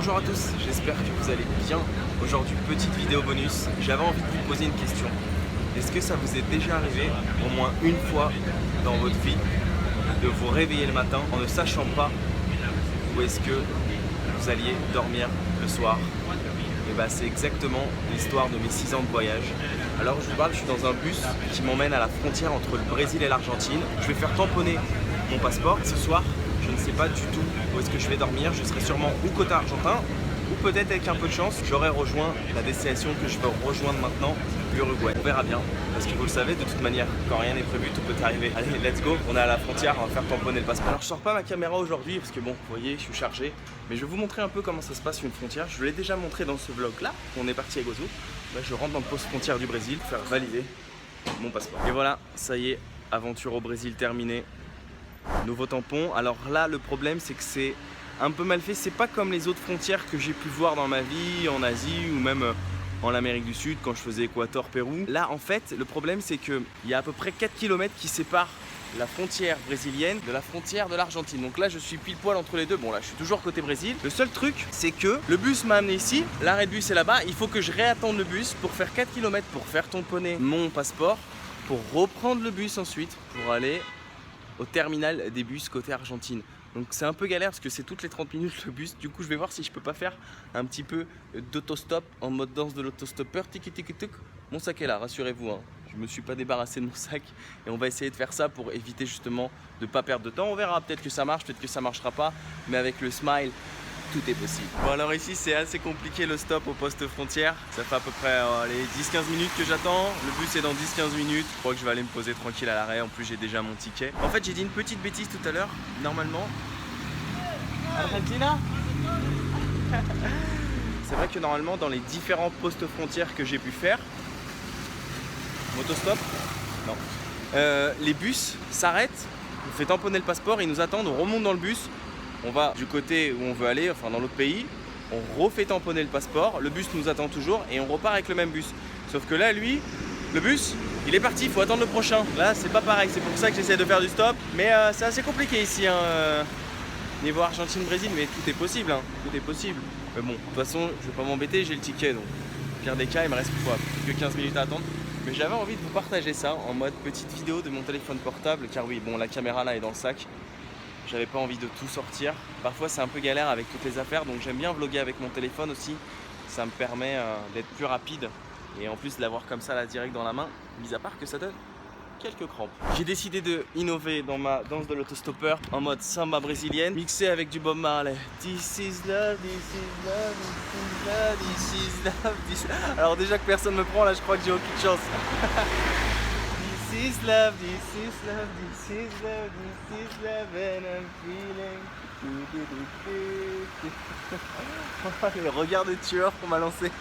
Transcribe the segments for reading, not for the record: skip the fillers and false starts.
Bonjour à tous, j'espère que vous allez bien. Aujourd'hui, petite vidéo bonus. J'avais envie de vous poser une question. Est-ce que ça vous est déjà arrivé, au moins une fois dans votre vie, de vous réveiller le matin en ne sachant pas où est-ce que vous alliez dormir le soir? Et bah c'est exactement l'histoire de mes 6 ans de voyage. Alors je vous parle, je suis dans un bus qui m'emmène à la frontière entre le Brésil et l'Argentine. Je vais faire tamponner mon passeport. Ce soir, je ne sais pas du tout où est-ce que je vais dormir. Je serai sûrement ou côté argentin, ou peut-être avec un peu de chance, j'aurai rejoint la destination que je veux rejoindre maintenant, l'Uruguay. On verra bien, parce que vous le savez, de toute manière, quand rien n'est prévu, tout peut arriver. Allez, let's go, on est à la frontière, on va faire tamponner le passeport. Alors je sors pas ma caméra aujourd'hui, parce que bon, vous voyez, je suis chargé. Mais je vais vous montrer un peu comment ça se passe sur une frontière. Je vous l'ai déjà montré dans ce vlog là, on est parti à Iguazu. Là, je rentre dans le poste frontière du Brésil, faire valider mon passeport. Et voilà, ça y est, aventure au Brésil terminée. Nouveau tampon. Alors là, le problème, c'est que c'est un peu mal fait. C'est pas comme les autres frontières que j'ai pu voir dans ma vie, en Asie ou même en Amérique du Sud quand je faisais Équateur, Pérou. Là, en fait, le problème, c'est qu'il y a à peu près 4 km qui séparent la frontière brésilienne de la frontière de l'Argentine. Donc là, je suis pile poil entre les deux. Bon, là, je suis toujours côté Brésil. Le seul truc, c'est que le bus m'a amené ici. L'arrêt de bus est là-bas. Il faut que je réattende le bus pour faire 4 km pour faire tamponner mon passeport, pour reprendre le bus ensuite, pour aller au terminal des bus côté Argentine. Donc c'est un peu galère parce que c'est toutes les 30 minutes le bus. Du coup je vais voir si je peux pas faire un petit peu d'autostop en mode danse de l'autostoppeur. Tiki tiki tic. Mon sac est là, rassurez-vous, hein. Je me suis pas débarrassé de mon sac et on va essayer de faire ça pour éviter justement de pas perdre de temps. On verra, peut-être que ça marche, peut-être que ça marchera pas, mais avec le smile, tout est possible. Bon, alors ici c'est assez compliqué le stop au poste frontière. Ça fait à peu près les 10-15 minutes que j'attends. Le bus est dans 10-15 minutes. Je crois que je vais aller me poser tranquille à l'arrêt. En plus j'ai déjà mon ticket. En fait j'ai dit une petite bêtise tout à l'heure. Normalement Argentina. C'est vrai que normalement dans les différents postes frontières que j'ai pu faire, motostop, non, les bus s'arrêtent, on fait tamponner le passeport, ils nous attendent, on remonte dans le bus. On va du côté où on veut aller, enfin dans l'autre pays, on refait tamponner le passeport, le bus nous attend toujours et on repart avec le même bus. Sauf que là, lui, le bus, il est parti, il faut attendre le prochain. Là, c'est pas pareil, c'est pour ça que j'essaie de faire du stop. Mais c'est assez compliqué ici, hein, niveau Argentine-Brésil, mais tout est possible, hein, tout est possible. Mais bon, de toute façon, je vais pas m'embêter, j'ai le ticket, donc au pire des cas, il me reste quoi, plus que 15 minutes à attendre. Mais j'avais envie de vous partager ça en mode petite vidéo de mon téléphone portable, car oui, bon, la caméra là est dans le sac. J'avais pas envie de tout sortir. Parfois c'est un peu galère avec toutes les affaires, donc j'aime bien vlogger avec mon téléphone aussi. Ça me permet d'être plus rapide et en plus de l'avoir comme ça là direct dans la main, mis à part que ça donne quelques crampes. J'ai décidé de innover dans ma danse de l'autostoppeur en mode samba brésilienne, mixé avec du Bob Marley. This is love, this is love, this is love, this is love. Alors déjà que personne me prend là, je crois que j'ai aucune chance. This is love, this is love, this is love, this is love and I'm feeling. Les regards de tueur qu'on m'a lancé.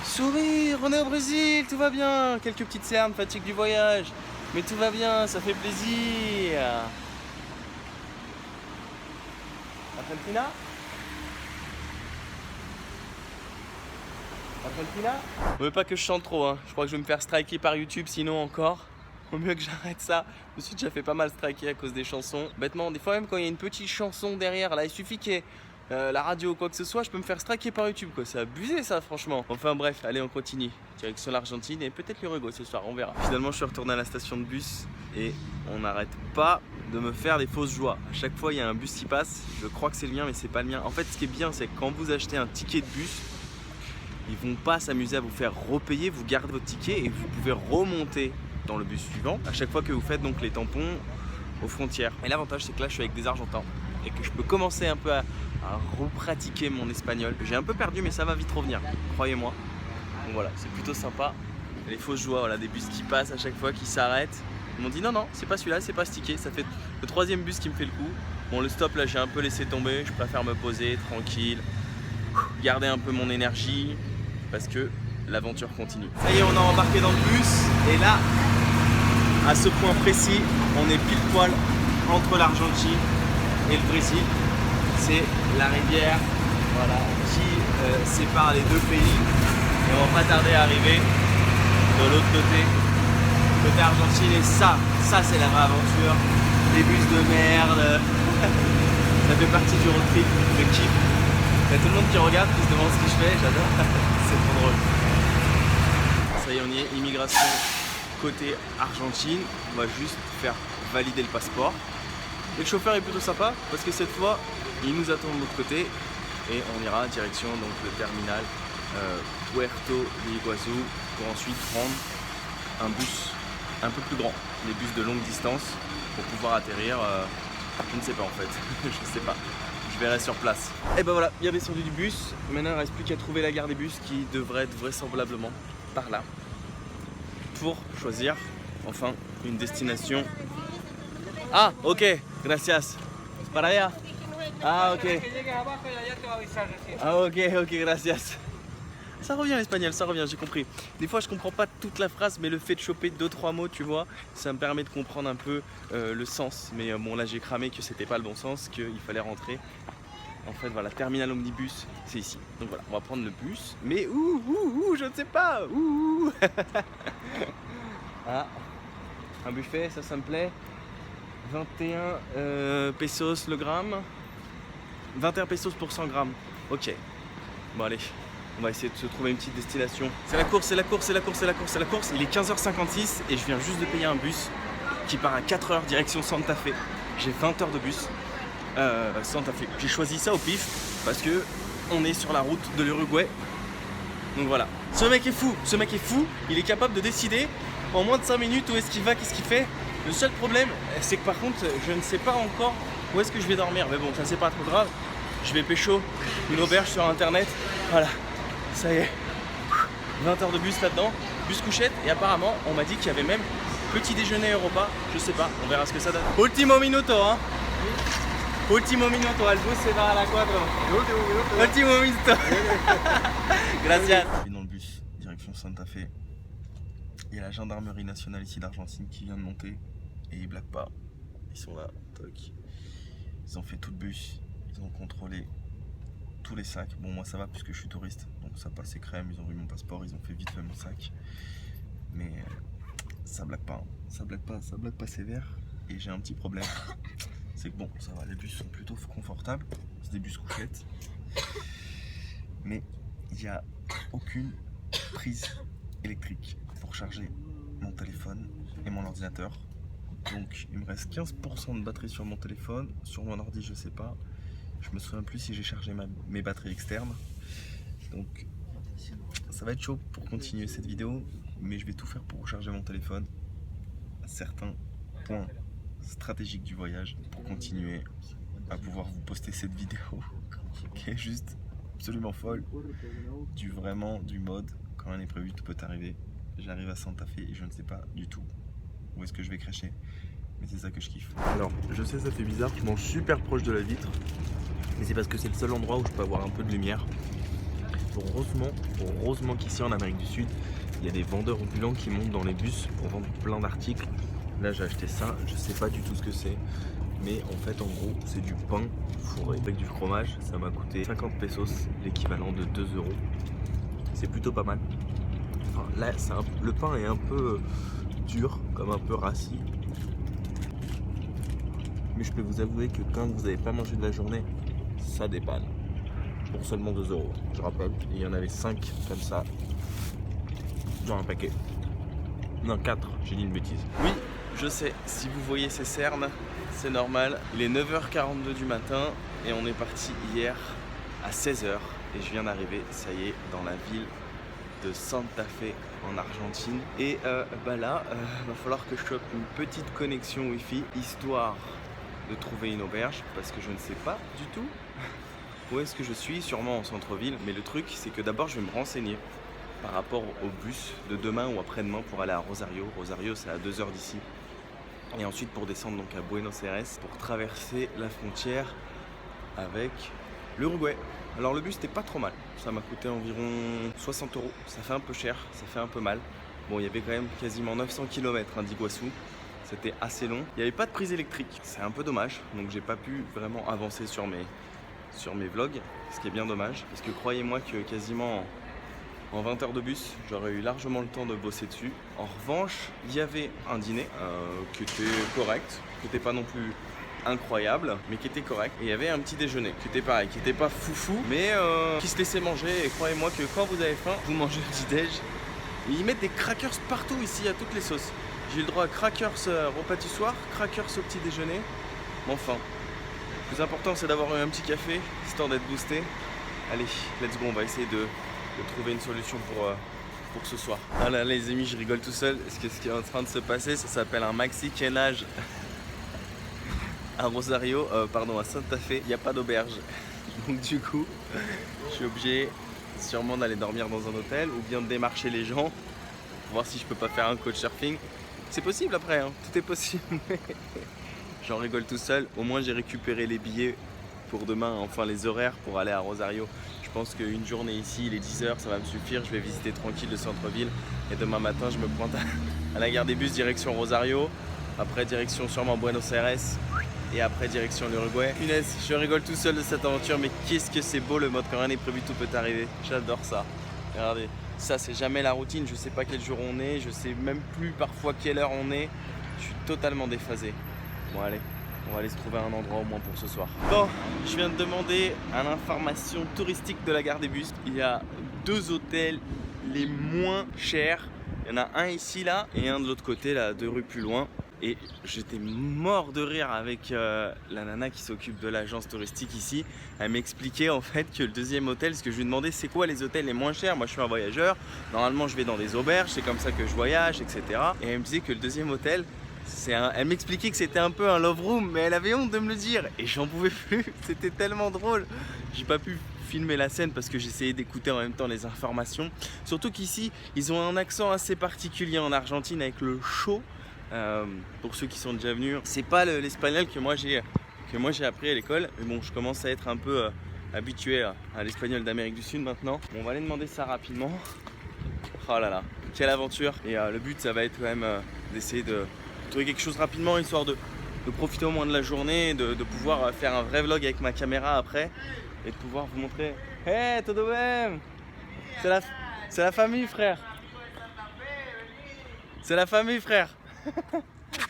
Sourire, on est au Brésil, tout va bien. Quelques petites cernes, fatigue du voyage, mais tout va bien, ça fait plaisir. Argentina? Argentina? Ne veux pas que je chante trop, hein. Je crois que je vais me faire striker par YouTube sinon encore. Au mieux que j'arrête ça. Je me suis déjà fait pas mal striker à cause des chansons. Bêtement, des fois même quand il y a une petite chanson derrière, là il suffit qu'il y ait la radio ou quoi que ce soit, je peux me faire striker par YouTube quoi. C'est abusé ça franchement. Enfin bref, allez on continue. Direction l'Argentine et peut-être l'Uruguay ce soir, on verra. Finalement je suis retourné à la station de bus et on n'arrête pas de me faire des fausses joies. À chaque fois il y a un bus qui passe, je crois que c'est le mien mais c'est pas le mien. En fait ce qui est bien c'est que quand vous achetez un ticket de bus, ils vont pas s'amuser à vous faire repayer, vous gardez votre ticket et vous pouvez remonter dans le bus suivant à chaque fois que vous faites donc les tampons aux frontières. Et l'avantage c'est que là je suis avec des Argentins et que je peux commencer un peu à repratiquer mon espagnol. J'ai un peu perdu mais ça va vite revenir, croyez-moi. Donc voilà, c'est plutôt sympa. Les fausses joies, voilà, des bus qui passent à chaque fois, qui s'arrêtent. Ils m'ont dit non, non, c'est pas celui-là, c'est pas ce ticket. Ça fait le 3e bus qui me fait le coup. Bon, le stop là, j'ai un peu laissé tomber. Je préfère me poser tranquille, garder un peu mon énergie parce que l'aventure continue. Ça y est, on a embarqué dans le bus et là, à ce point précis, on est pile poil entre l'Argentine et le Brésil. C'est la rivière, voilà, qui sépare les deux pays et on va pas tarder à arriver de l'autre côté Argentine. Et ça c'est la vraie aventure. Les bus de merde, Ça fait partie du road trip, le kiff. Il y a tout le monde qui regarde, qui se demande ce que je fais, j'adore. C'est trop drôle. Ça y est, on y est, immigration côté Argentine. On va juste faire valider le passeport. Et le chauffeur est plutôt sympa parce que cette fois, il nous attend de l'autre côté et on ira direction donc le terminal Puerto de Iguazú pour ensuite prendre un bus un peu plus grand, les bus de longue distance pour pouvoir atterrir. Je ne sais pas en fait, je sais pas. Je verrai sur place. Et ben voilà, bien descendu du bus. Maintenant, il ne reste plus qu'à trouver la gare des bus qui devrait être vraisemblablement par là pour choisir enfin une destination. Ah, ok, gracias. Para allá. Ah, ok. Ah, ok, gracias. Ça revient l'espagnol, ça revient, j'ai compris. Des fois je comprends pas toute la phrase, mais le fait de choper 2-3 mots, tu vois, ça me permet de comprendre un peu le sens. Mais bon, là j'ai cramé que c'était pas le bon sens, qu'il fallait rentrer. En fait voilà, terminal omnibus, c'est ici. Donc voilà, on va prendre le bus. Mais où, je ne sais pas. Ouh. Ah, un buffet, ça me plaît. 21 pesos le gramme. 21 pesos pour 100 grammes. Ok. Bon allez. On va essayer de se trouver une petite destination. C'est la course. Il est 15h56 et je viens juste de payer un bus qui part à 4h direction Santa Fe. J'ai 20 heures de bus. Santa Fe. J'ai choisi ça au pif parce que on est sur la route de l'Uruguay. Donc voilà. Ce mec est fou. Il est capable de décider en moins de 5 minutes où est-ce qu'il va, qu'est-ce qu'il fait. Le seul problème, c'est que par contre, je ne sais pas encore où est-ce que je vais dormir. Mais bon, ça c'est pas trop grave. Je vais pécho une auberge sur internet. Voilà. Ça y est, 20 heures de bus là-dedans, bus couchette, et apparemment on m'a dit qu'il y avait même petit déjeuner et repas, je sais pas, on verra ce que ça donne. Ultimo minuto, hein. Ultimo minuto, el bus se va a la 4. Ultimo minuto. Gracias. Je suis dans le bus, direction Santa Fe. Il y a la gendarmerie nationale ici d'Argentine qui vient de monter, et ils blaguent pas. Ils sont là, toc. Ils ont fait tout le bus, ils ont contrôlé tous les sacs. Bon, moi ça va puisque je suis touriste, donc ça passe crème. Ils ont vu mon passeport, ils ont fait vite fait mon sac, mais ça blague pas, ça blague pas sévère. Et j'ai un petit problème, c'est que bon, ça va, les bus sont plutôt confortables, c'est des bus couchettes, mais il n'y a aucune prise électrique pour charger mon téléphone et mon ordinateur. Donc il me reste 15% de batterie sur mon téléphone, sur mon ordi je sais pas. Je me souviens plus si j'ai chargé mes batteries externes. Donc ça va être chaud pour continuer cette vidéo, mais je vais tout faire pour recharger mon téléphone à certains points stratégiques du voyage pour continuer à pouvoir vous poster cette vidéo qui est juste absolument folle. Du mode quand un imprévu tout peut arriver. J'arrive à Santa Fe et je ne sais pas du tout où est-ce que je vais cracher, mais c'est ça que je kiffe. Alors je sais, ça fait bizarre, je mange super proche de la vitre, mais c'est parce que c'est le seul endroit où je peux avoir un peu de lumière. Heureusement qu'ici en Amérique du Sud, il y a des vendeurs ambulants qui montent dans les bus pour vendre plein d'articles. Là j'ai acheté ça, je sais pas du tout ce que c'est, mais en fait en gros c'est du pain fourré avec du fromage. Ça m'a coûté 50 pesos, l'équivalent de 2 €. C'est plutôt pas mal. Enfin, là le pain est un peu dur, comme un peu rassis. Mais je peux vous avouer que quand vous n'avez pas mangé de la journée, ça dépanne. Pour seulement 2 €, je rappelle. Et il y en avait 5 comme ça, dans un paquet. Non, 4, j'ai dit une bêtise. Oui, je sais, si vous voyez ces cernes, c'est normal. Il est 9h42 du matin et on est parti hier à 16h. Et je viens d'arriver, ça y est, dans la ville de Santa Fe en Argentine. Et là, va falloir que je chope une petite connexion Wi-Fi, histoire de trouver une auberge, parce que je ne sais pas du tout où est-ce que je suis, sûrement en centre-ville. Mais le truc, c'est que d'abord je vais me renseigner par rapport au bus de demain ou après-demain pour aller à Rosario. Rosario, c'est à 2 heures d'ici. Et ensuite pour descendre donc à Buenos Aires, pour traverser la frontière avec l'Uruguay. Alors le bus n'était pas trop mal, ça m'a coûté environ 60 €. Ça fait un peu cher, ça fait un peu mal. Bon, il y avait quand même quasiment 900 km d'Iguazú. C'était assez long. Il n'y avait pas de prise électrique, c'est un peu dommage. Donc j'ai pas pu vraiment avancer sur mes vlogs, ce qui est bien dommage. Parce que croyez-moi que quasiment en 20 heures de bus, j'aurais eu largement le temps de bosser dessus. En revanche, il y avait un dîner qui était correct, qui n'était pas non plus incroyable, mais qui était correct. Et il y avait un petit déjeuner qui était pareil, qui était pas foufou, mais qui se laissait manger. Et croyez-moi que quand vous avez faim, vous mangez le petit déj. Et ils mettent des crackers partout ici, à toutes les sauces. J'ai eu le droit à crackers repas du soir, crackers au petit déjeuner. Mais enfin, le plus important c'est d'avoir eu un petit café, histoire d'être boosté. Allez, let's go, on va essayer de trouver une solution pour ce soir. Ah là les amis, je rigole tout seul, parce que ce qui est en train de se passer, ça s'appelle un maxi kénage à Rosario, à Santa Fe. Il n'y a pas d'auberge. Donc du coup, je suis obligé sûrement d'aller dormir dans un hôtel ou bien de démarcher les gens pour voir si je peux pas faire un coach surfing. C'est possible après, hein, tout est possible. J'en rigole tout seul. Au moins j'ai récupéré les billets pour demain, enfin les horaires pour aller à Rosario. Je pense qu'une journée ici, il est 10h, ça va me suffire. Je vais visiter tranquille le centre-ville. Et demain matin, je me pointe à la gare des bus direction Rosario. Après, direction sûrement Buenos Aires. Et après, direction l'Uruguay. Punaise, je rigole tout seul de cette aventure. Mais qu'est-ce que c'est beau le mode, quand rien n'est prévu, tout peut arriver. J'adore ça. Regardez, ça c'est jamais la routine. Je sais pas quel jour on est. Je sais même plus parfois quelle heure on est. Je suis totalement déphasé. Bon allez, on va aller se trouver un endroit au moins pour ce soir. Bon, je viens de demander à l'information touristique de la gare des bus. Il y a 2 hôtels les moins chers. Il y en a un ici là et un de l'autre côté là, 2 rues plus loin. Et j'étais mort de rire avec la nana qui s'occupe de l'agence touristique ici. Elle m'expliquait en fait que le deuxième hôtel, parce que je lui demandais c'est quoi les hôtels les moins chers. Moi je suis un voyageur, normalement je vais dans des auberges, c'est comme ça que je voyage, etc. Et elle me disait que le deuxième hôtel, elle m'expliquait que c'était un peu un love room, mais elle avait honte de me le dire. Et j'en pouvais plus, c'était tellement drôle. J'ai pas pu filmer la scène parce que j'essayais d'écouter en même temps les informations. Surtout qu'ici, ils ont un accent assez particulier en Argentine avec le chaud. Pour ceux qui sont déjà venus, c'est pas l'espagnol que moi j'ai appris à l'école, mais bon, je commence à être un peu habitué à l'espagnol d'Amérique du Sud maintenant. Bon, on va aller demander ça rapidement. Oh là là, quelle aventure! Et le but, ça va être quand même d'essayer de trouver quelque chose rapidement, histoire de profiter au moins de la journée, de pouvoir faire un vrai vlog avec ma caméra après et de pouvoir vous montrer. Hey, todo bien! C'est la famille, frère! C'est la famille, frère!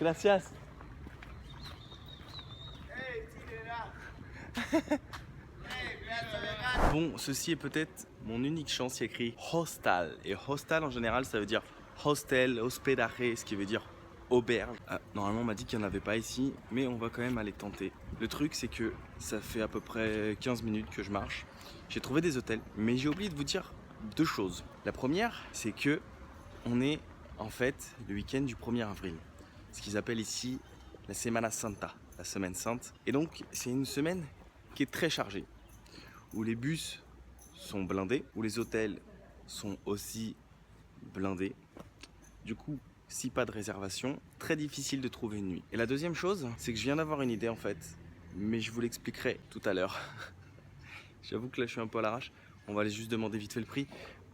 Gracias. Bon, ceci est peut-être mon unique chance. Il y a écrit hostal. Et hostal en général, ça veut dire hostel, hospedaje, ce qui veut dire auberge. Normalement, on m'a dit qu'il n'y en avait pas ici, mais on va quand même aller tenter. Le truc, c'est que ça fait à peu près 15 minutes que je marche. J'ai trouvé des hôtels, mais j'ai oublié de vous dire 2 choses. La première, c'est que on est en fait le week-end du 1er avril. Ce qu'ils appellent ici la Semana Santa, la semaine sainte. Et donc, c'est une semaine qui est très chargée, où les bus sont blindés, où les hôtels sont aussi blindés. Du coup, si pas de réservation, très difficile de trouver une nuit. Et la deuxième chose, c'est que je viens d'avoir une idée en fait, mais je vous l'expliquerai tout à l'heure. J'avoue que là, je suis un peu à l'arrache. On va aller juste demander vite fait le prix.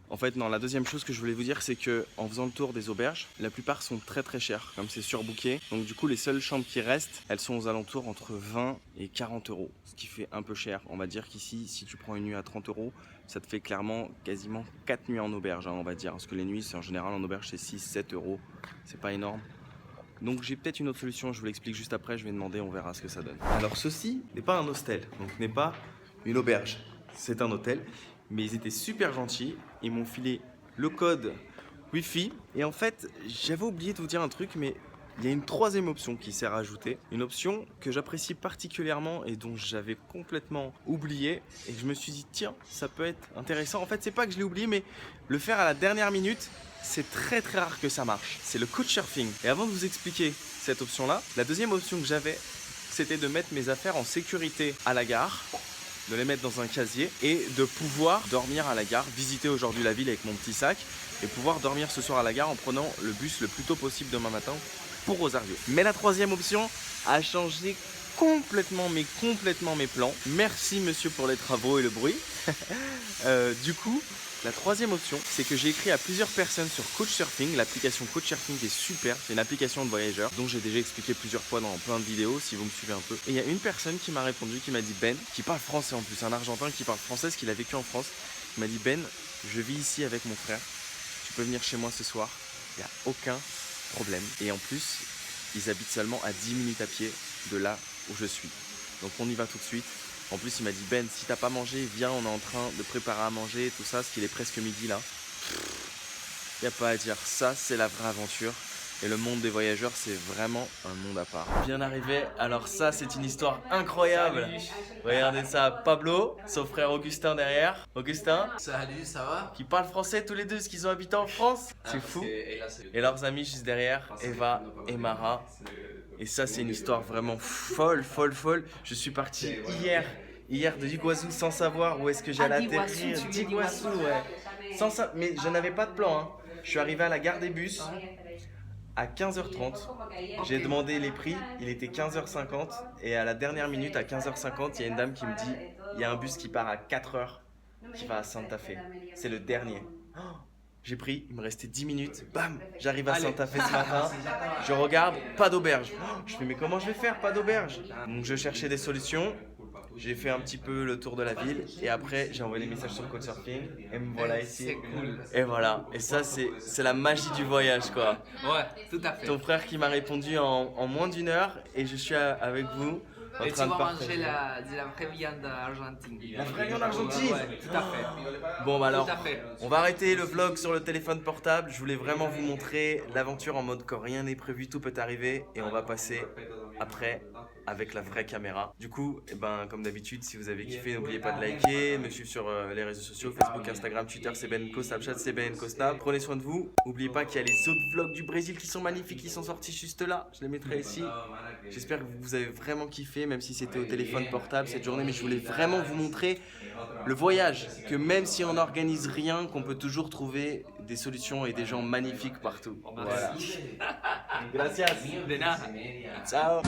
En fait, non, la deuxième chose que je voulais vous dire, c'est que en faisant le tour des auberges, la plupart sont très très chères, comme c'est surbooké. Donc du coup, les seules chambres qui restent, elles sont aux alentours entre 20 et 40 euros, ce qui fait un peu cher. On va dire qu'ici, si tu prends une nuit à 30 euros, ça te fait clairement quasiment 4 nuits en auberge, hein, on va dire. Parce que les nuits, c'est en général en auberge, c'est 6-7 euros. C'est pas énorme. Donc j'ai peut-être une autre solution, je vous l'explique juste après, je vais demander, on verra ce que ça donne. Alors ceci n'est pas un hostel, donc n'est pas une auberge, c'est un hôtel. Mais ils étaient super gentils, ils m'ont filé le code Wi-Fi. Et en fait, j'avais oublié de vous dire un truc, mais il y a une troisième option qui s'est rajoutée. Une option que j'apprécie particulièrement et dont j'avais complètement oublié. Et je me suis dit, tiens, ça peut être intéressant. En fait, c'est pas que je l'ai oublié, mais le faire à la dernière minute, c'est très très rare que ça marche. C'est le couchsurfing. Et avant de vous expliquer cette option-là, la deuxième option que j'avais, c'était de mettre mes affaires en sécurité à la gare, de les mettre dans un casier et de pouvoir dormir à la gare, visiter aujourd'hui la ville avec mon petit sac et pouvoir dormir ce soir à la gare en prenant le bus le plus tôt possible demain matin pour Rosario. Mais la troisième option a changé complètement mes plans. Merci monsieur pour les travaux et le bruit. Du coup, la troisième option, c'est que j'ai écrit à plusieurs personnes sur Couchsurfing. L'application Couchsurfing est super, c'est une application de voyageurs dont j'ai déjà expliqué plusieurs fois dans plein de vidéos si vous me suivez un peu. Et il y a une personne qui m'a répondu, qui m'a dit Ben, qui parle français en plus, un Argentin qui parle français, parce qu'il a vécu en France. Il m'a dit Ben, je vis ici avec mon frère, tu peux venir chez moi ce soir, il n'y a aucun problème. Et en plus, ils habitent seulement à 10 minutes à pied de là où je suis. Donc on y va tout de suite. En plus il m'a dit Ben, si t'as pas mangé, viens, on est en train de préparer à manger, tout ça, parce qu'il est presque midi là. Y a pas à dire, ça c'est la vraie aventure. Et le monde des voyageurs, c'est vraiment un monde à part. Bien arrivé, alors ça c'est une histoire incroyable. Salut. Regardez ça, Pablo, son frère Augustin derrière. Augustin. Salut, ça va? Qui parlent français tous les deux, parce qu'ils ont habité en France. C'est fou. Et leurs amis juste derrière, Eva et Mara. Et ça c'est une histoire vraiment folle. Je suis parti hier de Iguazu sans savoir où est-ce que j'allais atterrir. D'Iguazu, ouais. Mais je n'avais pas de plan, hein. Je suis arrivé à la gare des bus à 15h30, j'ai demandé les prix, il était 15h50 et à la dernière minute, à 15h50, il y a une dame qui me dit il y a un bus qui part à 4h qui va à Santa Fe, c'est le dernier. Oh, j'ai pris, il me restait 10 minutes, bam, j'arrive à Santa Fe ce matin, je regarde, pas d'auberge. Oh, je fais mais comment je vais faire, pas d'auberge? Donc je cherchais des solutions. J'ai fait un petit peu le tour de la ville et après j'ai envoyé des messages sur Couchsurfing et me voilà ici. C'est cool. Et voilà, et ça c'est la magie du voyage quoi. Ouais, tout à fait. Ton frère qui m'a répondu en moins d'1 heure et je suis avec vous en Et train tu de vas partager. manger la vraie viande d'Argentine. La vraie viande d'Argentine? Ouais, tout à fait. Bon bah alors, Tout à fait. on va arrêter le vlog sur le téléphone portable. Je voulais vraiment vous montrer l'aventure en mode quand rien n'est prévu, tout peut arriver. Et on va passer après avec la vraie caméra. Du coup, eh ben, comme d'habitude, si vous avez kiffé, n'oubliez pas de liker, me suivre sur les réseaux sociaux, Facebook, Instagram, Twitter, c'est Benco, Snapchat, c'est Benco Snap. Prenez soin de vous. N'oubliez pas qu'il y a les autres vlogs du Brésil qui sont magnifiques, qui sont sortis juste là. Je les mettrai ici. J'espère que vous avez vraiment kiffé, même si c'était au téléphone portable cette journée, mais je voulais vraiment vous montrer le voyage, que même si on n'organise rien, qu'on peut toujours trouver des solutions et des gens magnifiques partout. Voilà. Gracias. De nada. Ciao.